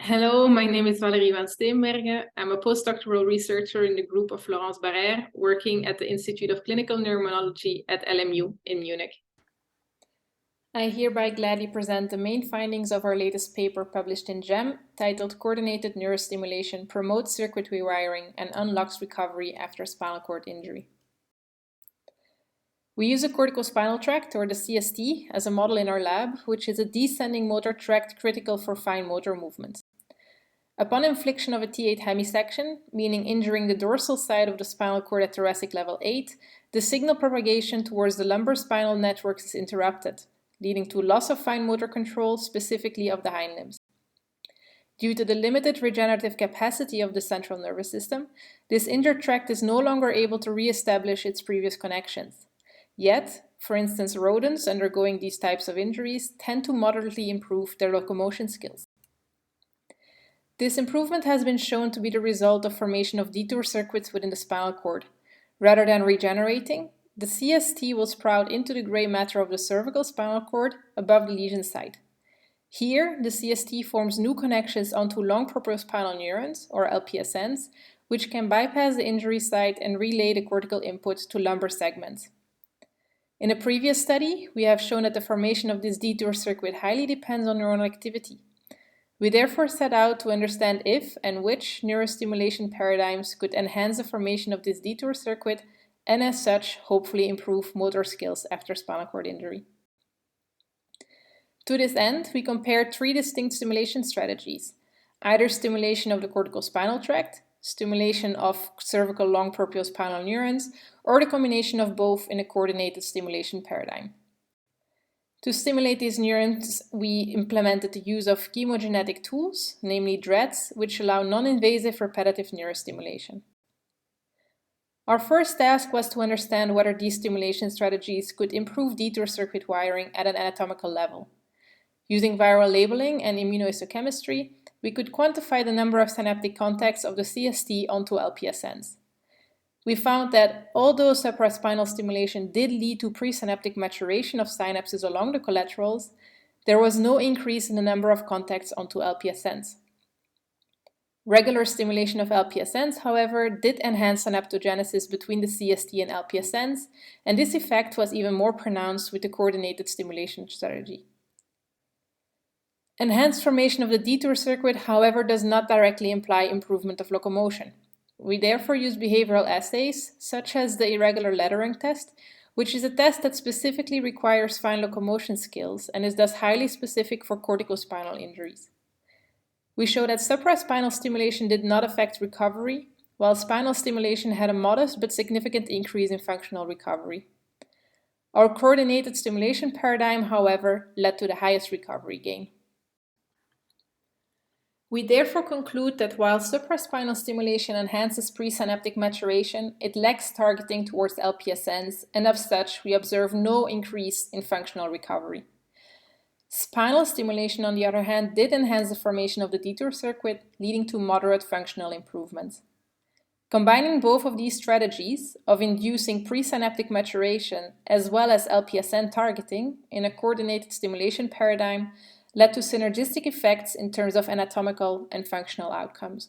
Hello, my name is Valerie van Steenbergen. I'm a postdoctoral researcher in the group of Florence Barrère, working at the Institute of Clinical Neurology at LMU in Munich. I hereby gladly present the main findings of our latest paper published in JAM, titled Coordinated Neurostimulation Promotes Circuit Rewiring and Unlocks Recovery After Spinal Cord Injury. We use a corticospinal tract, or the CST, as a model in our lab, which is a descending motor tract critical for fine motor movement. Upon infliction of a T8 hemisection, meaning injuring the dorsal side of the spinal cord at thoracic level 8, the signal propagation towards the lumbar spinal networks is interrupted, leading to loss of fine motor control, specifically of the hind limbs. Due to the limited regenerative capacity of the central nervous system, this injured tract is no longer able to re-establish its previous connections. Yet, for instance, rodents undergoing these types of injuries tend to moderately improve their locomotion skills. This improvement has been shown to be the result of formation of detour circuits within the spinal cord. Rather than regenerating, the CST will sprout into the gray matter of the cervical spinal cord above the lesion site. Here, the CST forms new connections onto long propriospinal neurons, or LPSNs, which can bypass the injury site and relay the cortical input to lumbar segments. In a previous study, we have shown that the formation of this detour circuit highly depends on neuronal activity. We therefore set out to understand if and which neurostimulation paradigms could enhance the formation of this detour circuit and as such hopefully improve motor skills after spinal cord injury. To this end, we compared three distinct stimulation strategies: either stimulation of the corticospinal tract, stimulation of cervical long propriospinal neurons, or the combination of both in a coordinated stimulation paradigm. To stimulate these neurons, we implemented the use of chemogenetic tools, namely DREADs, which allow non-invasive repetitive neurostimulation. Our first task was to understand whether these stimulation strategies could improve detour circuit wiring at an anatomical level. Using viral labeling and immunohistochemistry, we could quantify the number of synaptic contacts of the CST onto LPSNs. We found that although supraspinal stimulation did lead to presynaptic maturation of synapses along the collaterals, there was no increase in the number of contacts onto LPSNs. Regular stimulation of LPSNs, however, did enhance synaptogenesis between the CST and LPSNs, and this effect was even more pronounced with the coordinated stimulation strategy. Enhanced formation of the detour circuit, however, does not directly imply improvement of locomotion. We therefore use behavioral assays, such as the irregular lettering test, which is a test that specifically requires fine locomotion skills and is thus highly specific for corticospinal injuries. We show that supraspinal stimulation did not affect recovery, while spinal stimulation had a modest but significant increase in functional recovery. Our coordinated stimulation paradigm, however, led to the highest recovery gain. We therefore conclude that while supraspinal stimulation enhances presynaptic maturation, it lacks targeting towards LPSNs, and as such, we observe no increase in functional recovery. Spinal stimulation, on the other hand, did enhance the formation of the detour circuit, leading to moderate functional improvement. Combining both of these strategies of inducing presynaptic maturation as well as LPSN targeting in a coordinated stimulation paradigm led to synergistic effects in terms of anatomical and functional outcomes.